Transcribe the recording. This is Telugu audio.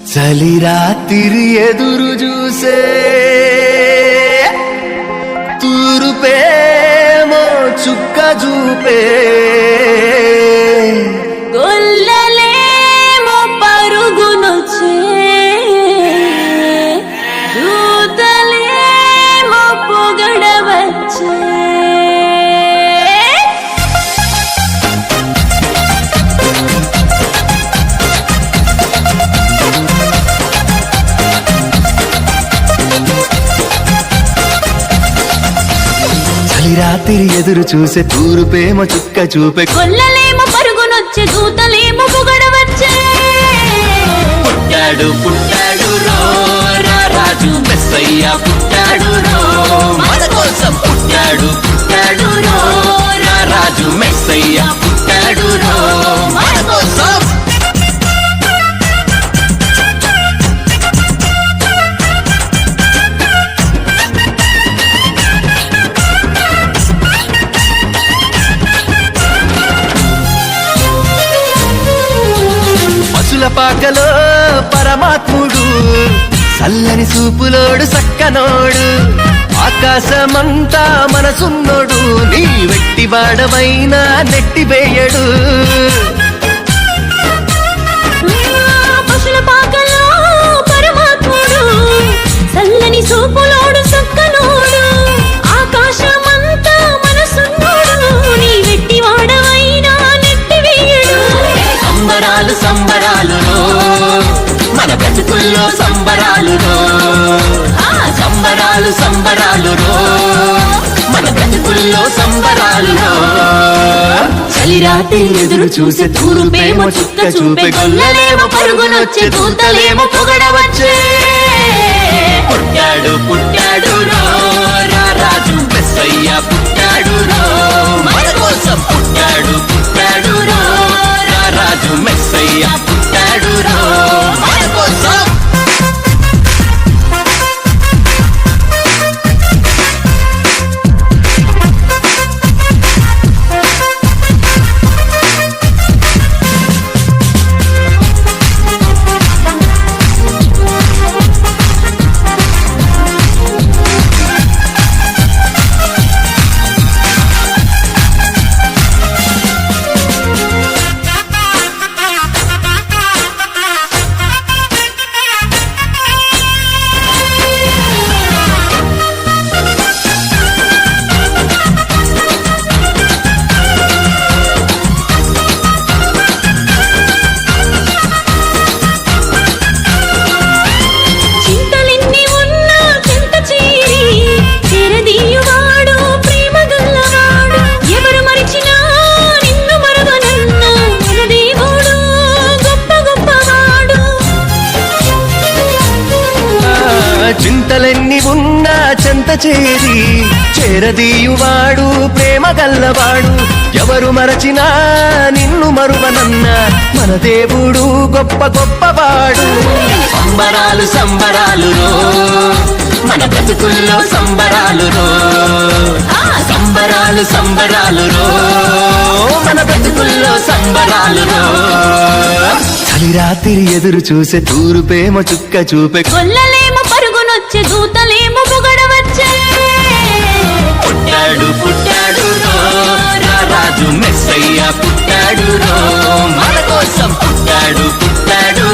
చలి రాత్రి ఎదురు చూసే తూరుపేమో చుక్క చూపే గొల్లలేమో పరుగునొచ్చే దూతలేమో పొగడవచ్చే రాత్రి ఎదురు చూసే తూరుపేమో చుక్క చూపే గొల్లలేమో పరుగునొచ్చే దూతలేమో పొగడవచ్చే పుట్టాడు పుట్టాడు రో రాజు మెస్సయ్య పుట్టాడు రో మన కోసం పుట్టాడు పుట్టాడు రో రాజు మెస్సయ్య పుట్టాడు రో మన కోసం పాకలో పరమాత్ముడు చల్లని చూపులోడు సక్కనోడు ఆకాశమంతా మనసున్నోడు నీ వెట్టి వాడమైనా నెట్టివేయడు పశుల పాకలో పరమాత్ముడు చల్లని చూపులోడు సక్కనోడు ఆకాశమంతా మనసున్నోడు నీ వెట్టి వాడమైనా నెట్టివేయడు సంబరాలు సంబరాలు మన బ్రతుకుల్లో సంబరాలు సంబరాలు సంబరాలు మన బ్రతుకుల్లో సంబరాలు చలిరాత్రి ఎదురు చూసే తూరుపేమో చుక్క చూపే గొల్లలేమో పరుగునొచ్చే దూతలేమో పొగడవచ్చే పుట్టాడు పుట్టాడు రాజు మెస్సయ్య పుట్టాడు మన కోసం పుట్టాడు పుట్టాడు రాజు మెస్సయ్య పుట్టాడు మన కోసం చింతలెన్ని ఉన్నా చెంత చేరి చేరదీయువాడు ప్రేమ గల్లవాడు ఎవరు మరచినా నిన్ను మరువనన్న మన దేవుడు గొప్ప గొప్పవాడు సంబరాలు సంబరాలు మన బ్రతుకుల్లో సంబరాలు సంబరాలు సంబరాలు మన బ్రతుకుల్లో సంబరాలు చలిరాత్రి ఎదురు చూసే తూరుపేమో చుక్క చూపే గొల్లలేమో పరుగునొచ్చే దూతలేమో పొగడవచ్చే పుట్టాడు పుట్టాడు రాజు మెస్సయ్య పుట్టాడు మన కోసం పుట్టాడు పుట్టాడు